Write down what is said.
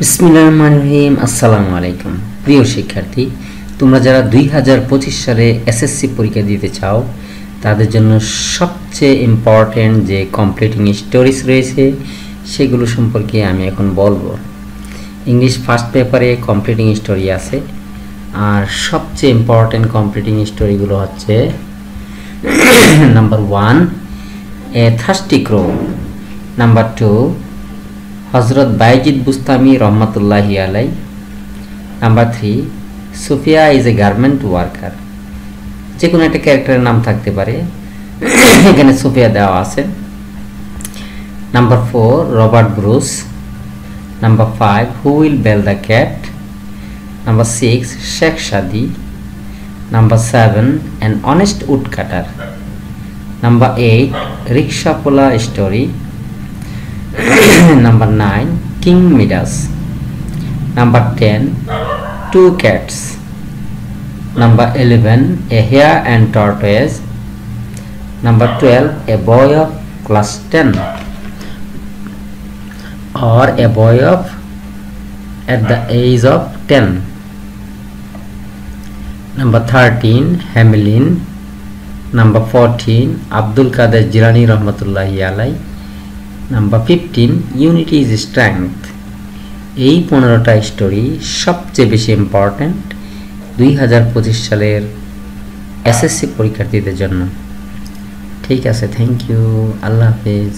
বিসমিল্লাহির রহমানির রহিম। আসসালামু আলাইকুম প্রিয় শিক্ষার্থী, তোমরা যারা 2025 সালে এসএসসি পরীক্ষা দিতে চাও তাদের জন্য সবচেয়ে ইম্পর্টেন্ট যে কমপ্লিটিং স্টোরিজ রয়েছে সেগুলো সম্পর্কে আমি এখন বলবো। ইংলিশ ফার্স্ট পেপারে কমপ্লিটিং স্টোরি আছে, আর সবচেয়ে ইম্পর্টেন্ট কমপ্লিটিং স্টোরিগুলো হচ্ছে নাম্বার 1 এ থার্স্টি ক্রো, নাম্বার 2 হজরত বাইজিদ বুস্তামি রহমাতুল্লাহি আলাই, number 3 Sufia is a garment worker. যে কোনো একটা ক্যারেক্টারের নাম থাকতে পারে, এখানে সুফিয়া দেওয়া আছে। Number 4 Robert Bruce, number 5 who will bell the cat, number 6 Sheikh Saadi, number 7 an honest woodcutter, number 8 rickshaw puller story, number 9 King Midas, number 10 Two Cats, number 11 A Hare and Tortoise, number 12 A Boy of Class 10 or A Boy of at the age of 10, number 13 Hamelin, number 14 Abdul Qadir Jilani Rahmatullahi Alai, number 15 unity is strength. এই 15টা story সবচেয়ে বেশি important 2025 সালের SSC পরীক্ষার্থীদের জন্য। ঠিক আছে, thank you, আল্লাহ হাফেজ।